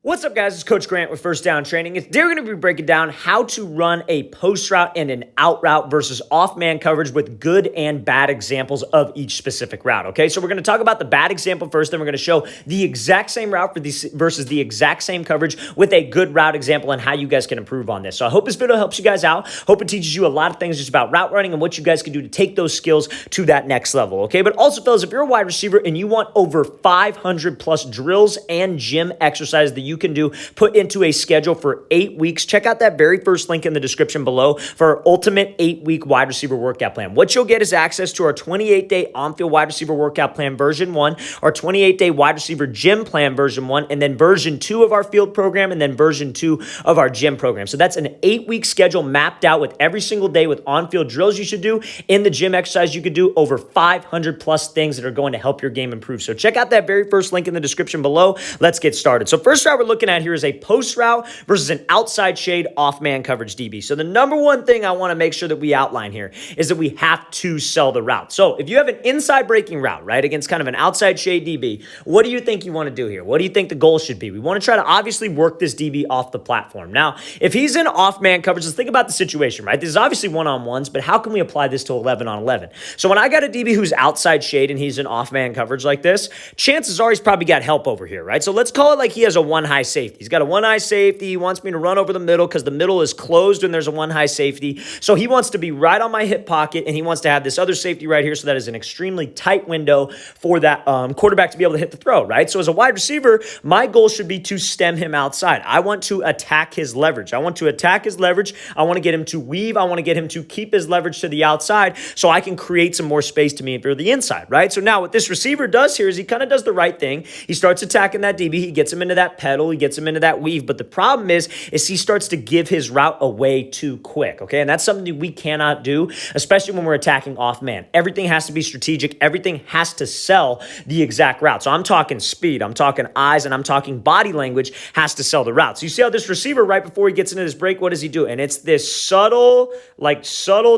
What's up, guys? It's Coach Grant with First Down Training. Today we're going to be breaking down how to run a post route and an out route versus off-man coverage with good and bad examples of each specific route, okay? So we're going to talk about the bad example first, then we're going to show the exact same route for these versus the exact same coverage with a good route example and how you guys can improve on this. So I hope this video helps you guys out. Hope it teaches you a lot of things just about route running and what you guys can do to take those skills to that next level, okay? But also, fellas, if you're a wide receiver and you want over 500 plus drills and gym exercises that you can do, put into a schedule for 8 weeks. Check out that very first link in the description below for our ultimate 8-week wide receiver workout plan. What you'll get is access to our 28-day on-field wide receiver workout plan version 1, our 28-day wide receiver gym plan version 1, and then version 2 of our field program, and then version 2 of our gym program. So that's an 8-week schedule mapped out with every single day with on-field drills you should do, in the gym exercise you could do, over 500 plus things that are going to help your game improve. So check out that very first link in the description below. Let's get started. So first route we're looking at here is a post route versus an outside shade off-man coverage DB. So the number one thing I want to make sure that we outline here is that we have to sell the route. So if you have an inside breaking route, right, against kind of an outside shade DB, what do you think you want to do here? What do you think the goal should be? We want to try to obviously work this DB off the platform. Now, if he's in off-man coverage, let's think about the situation, right? This is obviously one-on-ones, but how can we apply this to 11 on 11? So when I got a DB who's outside shade and he's in off-man coverage like this, chances are he's probably got help over here, right? So let's call it like he has a one high safety. He's got a one high safety. He wants me to run over the middle because the middle is closed when there's a one high safety. So he wants to be right on my hip pocket, and he wants to have this other safety right here, so that is an extremely tight window for that quarterback to be able to hit the throw, right? So as a wide receiver, my goal should be to stem him outside. I want to attack his leverage. I want to attack his leverage. I want to get him to weave. I want to get him to keep his leverage to the outside so I can create some more space to me for the inside, right? So now what this receiver does here is he kind of does the right thing. He starts attacking that DB. He gets him into that pedal. He gets him into that weave. But the problem is he starts to give his route away too quick, okay? And that's something that we cannot do, especially when we're attacking off man. Everything has to be strategic. Everything has to sell the exact route. So I'm talking speed, I'm talking eyes, and I'm talking body language has to sell the route. So you see how this receiver, right before he gets into this break, what does he do? And it's this subtle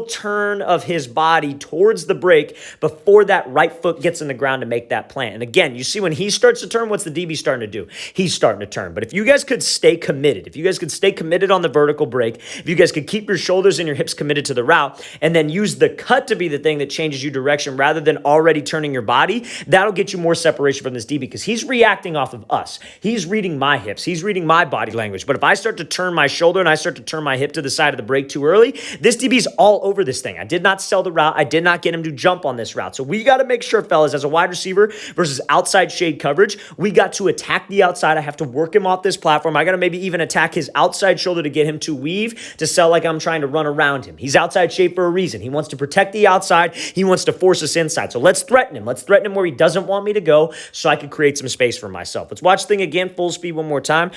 turn of his body towards the break before that right foot gets in the ground to make that plant. And again, you see when he starts to turn, what's the DB starting to do? He's starting to turn. But if you guys could stay committed, if you guys could stay committed on the vertical break, if you guys could keep your shoulders and your hips committed to the route, and then use the cut to be the thing that changes you direction rather than already turning your body, that'll get you more separation from this DB because he's reacting off of us. He's reading my hips. He's reading my body language. But if I start to turn my shoulder and I start to turn my hip to the side of the break too early, this DB's all over this thing. I did not sell the route. I did not get him to jump on this route. So we got to make sure, fellas, as a wide receiver versus outside shade coverage, we got to attack the outside. I have to work him off this platform. I got to maybe even attack his outside shoulder to get him to weave, to sell like I'm trying to run around him. He's outside shade for a reason. He wants to protect the outside. He wants to force us inside. So let's threaten him. Let's threaten him where he doesn't want me to go so I can create some space for myself. Let's watch the thing again, full speed one more time.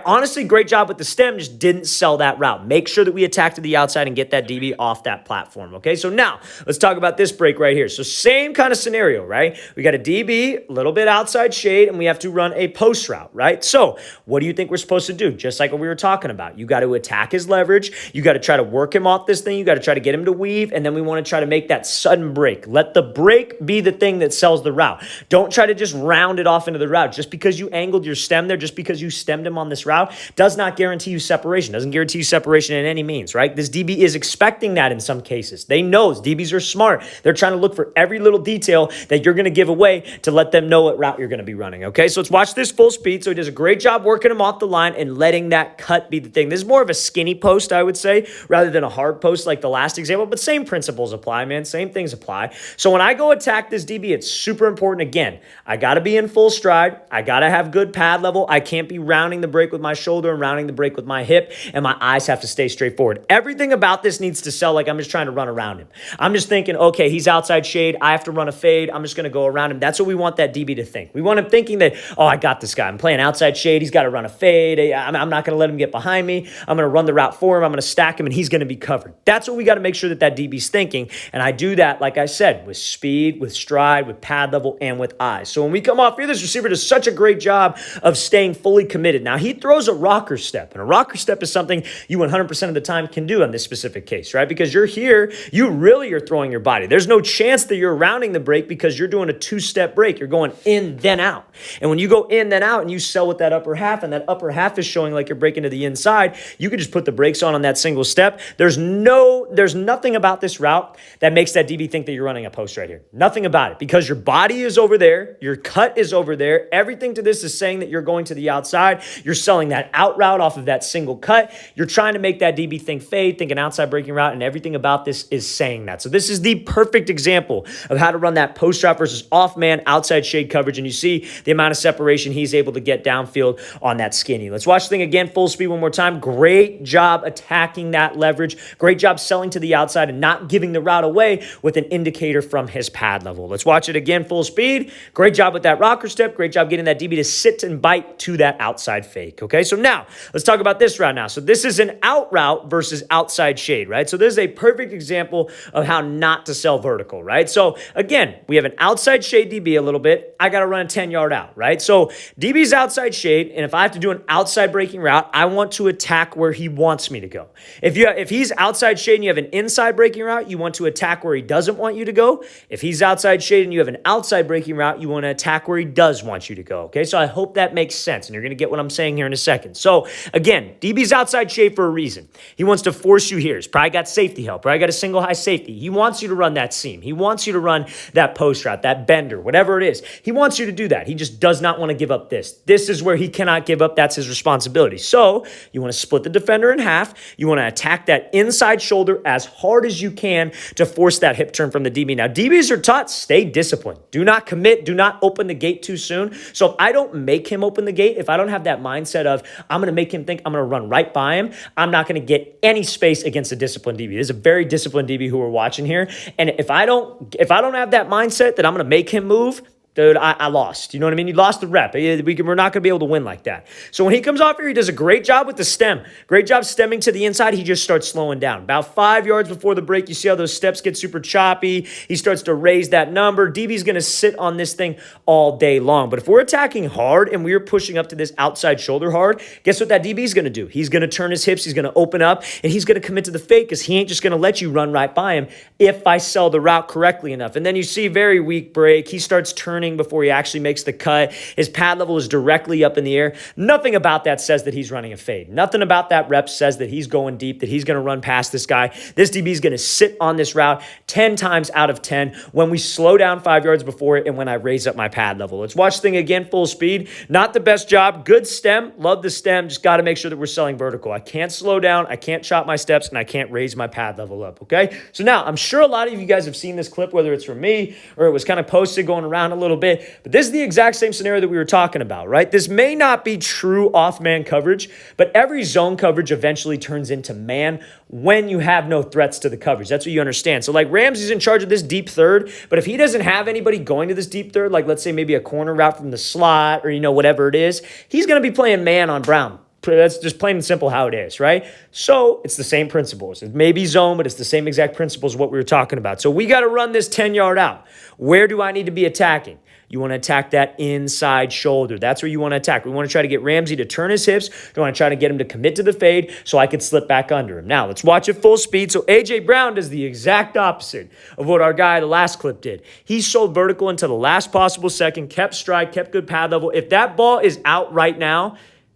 Honestly, great job with the stem. Just didn't sell that route. Make sure that we attack to the outside and get that DB off that platform, okay? So now, let's talk about this break right here. So same kind of scenario, right? We got a DB, a little bit outside shade, and we have to run a post route, right? So what do you think we're supposed to do? Just like what we were talking about. You got to attack his leverage. You got to try to work him off this thing. You got to try to get him to weave, and then we want to try to make that sudden break. Let the break be the thing that sells the route. Don't try to just round it off into the route. Just because you angled your stem there, just because you stemmed him on this route, does not guarantee you separation. Doesn't guarantee you separation in any means, right? This DB is expecting that in some cases. They know DBs are smart. They're trying to look for every little detail that you're going to give away to let them know what route you're going to be running, okay? So let's watch this full speed. So he does a great job working him off the line and letting that cut be the thing. This is more of a skinny post, I would say, rather than a hard post like the last example, but same principles apply, man. Same things apply. So when I go attack this DB, it's super important. Again, I got to be in full stride. I got to have good pad level. I can't be rounding the break with my shoulder and rounding the break with my hip, and my eyes have to stay straight forward. Everything about this needs to sell like I'm just trying to run around him. I'm just thinking, okay, he's outside shade. I have to run a fade. I'm just going to go around him. That's what we want that DB to think. We want him thinking that, oh, I got this guy. I'm playing outside shade. He's got to run a fade. I'm not going to let him get behind me. I'm going to run the route for him. I'm going to stack him, and he's going to be covered. That's what we got to make sure that DB's thinking. And I do that, like I said, with speed, with stride, with pad level, and with eyes. So when we come off here, this receiver does such a great job of staying fully committed. Now, he throws a rocker step, and a rocker step is something you 100% of the time can do on this specific case, right? Because you're here, you really are throwing your body. There's no chance that you're rounding the break because you're doing a two-step break. You're going in, then out. And when you go in, then out, and you sell with that upper half, and that upper half is showing like you're breaking to the inside, you could just put the brakes on that single step. There's nothing about this route that makes that DB think that you're running a post right here. Nothing about it, because your body is over there, your cut is over there. Everything to this is saying that you're going to the outside. You're selling that out route off of that single cut. You're trying to make that DB think fade, think an outside breaking route, and everything about this is saying that. So this is the perfect example of how to run that post route versus off man outside shade coverage, and you see the amount of separation he's able to get downfield on that skinny. Let's watch the thing again, full speed one more time. Great job attacking that leverage. Great job selling to the outside and not giving the route away with an indicator from his pad level. Let's watch it again, full speed. Great job with that rocker step. Great job getting that DB to sit and bite to that outside fake. Okay, so now let's talk about this route now. So this is an out route versus outside shade, right? So this is a perfect example of how not to sell vertical, right? So again, we have an outside shade DB a little bit. I got to run a 10-yard out, right? So DB's outside shade, and if I have to do an outside breaking route, I want to attack where he wants me to go. If he's outside shade and you have an inside breaking route, you want to attack where he doesn't want you to go. If he's outside shade and you have an outside breaking route, you want to attack where he does want you to go, okay? So I hope that makes sense, and you're going to get what I'm saying here in a second. So again, DB's outside shade for a reason. He wants to force you here. He's probably got safety help, probably got a single high safety. He wants you to run that seam. He wants you to run that post route, that bender, whatever it is. He wants you to do that. He just does not want to give up this. This is where he cannot give up. That's his responsibility. So you want to split the defender in half. You want to attack that inside shoulder as hard as you can to force that hip turn from the DB. Now, DBs are taught, stay disciplined. Do not commit. Do not open the gate too soon. So if I don't make him open the gate, if I don't have that mindset of I'm going to make him think I'm going to run right by him, I'm not going to get any space against a disciplined DB. This is a very disciplined DB who we're watching here. And if I don't have that mindset that I'm going to make him move, dude, I lost. You know what I mean? You lost the rep. We're not going to be able to win like that. So when he comes off here, he does a great job with the stem. Great job stemming to the inside. He just starts slowing down. About 5 yards before the break, you see how those steps get super choppy. He starts to raise that number. DB's going to sit on this thing all day long. But if we're attacking hard and we're pushing up to this outside shoulder hard, guess what that DB's going to do? He's going to turn his hips. He's going to open up, and he's going to commit to the fake because he ain't just going to let you run right by him if I sell the route correctly enough. And then you see very weak break. He starts turning before he actually makes the cut. His pad level is directly up in the air. Nothing about that says that he's running a fade. Nothing about that rep says that he's going deep, that he's going to run past this guy. This DB is going to sit on this route 10 times out of 10 when we slow down 5 yards before it and when I raise up my pad level. Let's watch the thing again, full speed. Not the best job. Good stem. Love the stem. Just got to make sure that we're selling vertical. I can't slow down. I can't chop my steps, and I can't raise my pad level up, okay? So now, I'm sure a lot of you guys have seen this clip, whether it's from me or it was kind of posted going around a little bit. But this is the exact same scenario that we were talking about, right? This may not be true off-man coverage, but every zone coverage eventually turns into man when you have no threats to the coverage. That's what you understand. So like Ramsey's in charge of this deep third, but if he doesn't have anybody going to this deep third, like let's say maybe a corner route from the slot or, whatever it is, he's going to be playing man on Brown. That's just plain and simple how it is, right? So it's the same principles. It may be zone, but it's the same exact principles of what we were talking about. So we got to run this 10-yard out. Where do I need to be attacking? You want to attack that inside shoulder. That's where you want to attack. We want to try to get Ramsey to turn his hips. We want to try to get him to commit to the fade so I could slip back under him. Now, let's watch it full speed. So A.J. Brown does the exact opposite of what our guy, the last clip, did. He sold vertical until the last possible second, kept stride, kept good pad level. If that ball is out right now,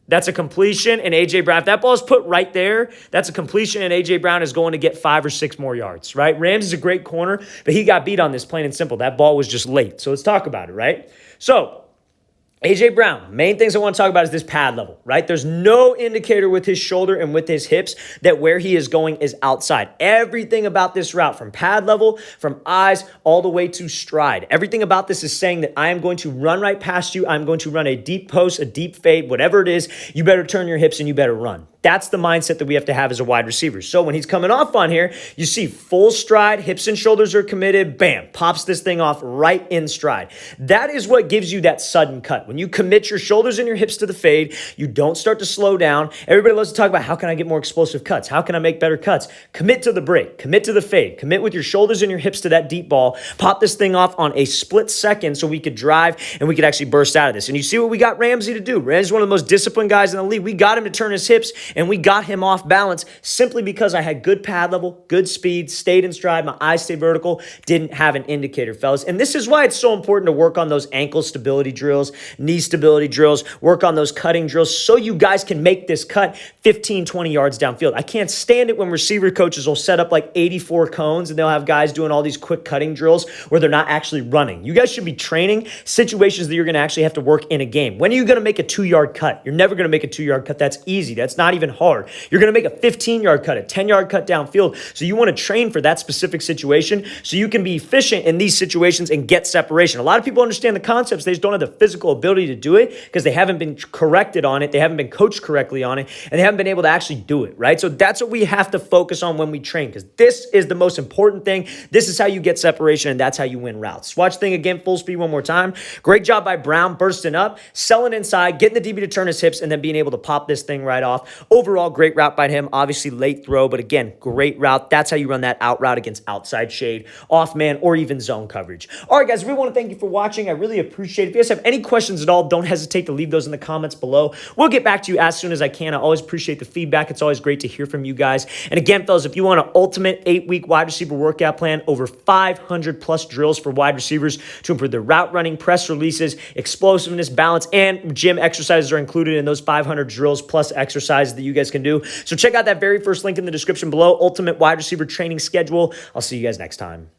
that's a completion, and A.J. Brown, if that ball is put right there, that's a completion, and A.J. Brown is going to get 5 or 6 more yards, right? Ramsey's a great corner, but he got beat on this, plain and simple. That ball was just late. So let's talk about it, right? So A.J. Brown, main things I want to talk about is this pad level, right? There's no indicator with his shoulder and with his hips that where he is going is outside. Everything about this route, from pad level, from eyes, all the way to stride, everything about this is saying that I am going to run right past you. I'm going to run a deep post, a deep fade, whatever it is. You better turn your hips and you better run. That's the mindset that we have to have as a wide receiver. So when he's coming off on here, you see full stride, hips and shoulders are committed, bam, pops this thing off right in stride. That is what gives you that sudden cut. When you commit your shoulders and your hips to the fade, you don't start to slow down. Everybody loves to talk about how can I get more explosive cuts? How can I make better cuts? Commit to the break, commit to the fade, commit with your shoulders and your hips to that deep ball, pop this thing off on a split second so we could drive and we could actually burst out of this. And you see what we got Ramsey to do. Ramsey's one of the most disciplined guys in the league. We got him to turn his hips and we got him off balance simply because I had good pad level, good speed, stayed in stride, my eyes stayed vertical, didn't have an indicator, fellas. And this is why it's so important to work on those ankle stability drills knee stability drills, work on those cutting drills so you guys can make this cut 15, 20 yards downfield. I can't stand it when receiver coaches will set up like 84 cones and they'll have guys doing all these quick cutting drills where they're not actually running. You guys should be training situations that you're going to actually have to work in a game. When are you going to make a 2-yard cut? You're never going to make a 2-yard cut. That's easy. That's not even hard. You're going to make a 15-yard cut, a 10-yard cut downfield. So you want to train for that specific situation so you can be efficient in these situations and get separation. A lot of people understand the concepts. They just don't have the physical ability to do it because they haven't been corrected on it. They haven't been coached correctly on it, and they haven't been able to actually do it, right? So that's what we have to focus on when we train, because this is the most important thing. This is how you get separation, and that's how you win routes. Watch the thing again, full speed one more time. Great job by Brown, bursting up, selling inside, getting the DB to turn his hips, and then being able to pop this thing right off. Overall, great route by him. Obviously, late throw, but again, great route. That's how you run that out route against outside shade, off man, or even zone coverage. All right, guys, we want to thank you for watching. I really appreciate it. If you guys have any questions at all, don't hesitate to leave those in the comments below. We'll get back to you as soon as I can. I always appreciate the feedback. It's always great to hear from you guys. And again, fellas, if you want an ultimate 8-week wide receiver workout plan, over 500 plus drills for wide receivers to improve their route running, press releases, explosiveness, balance, and gym exercises are included in those 500 drills plus exercises that you guys can do. So check out that very first link in the description below, Ultimate Wide Receiver Training Schedule. I'll see you guys next time.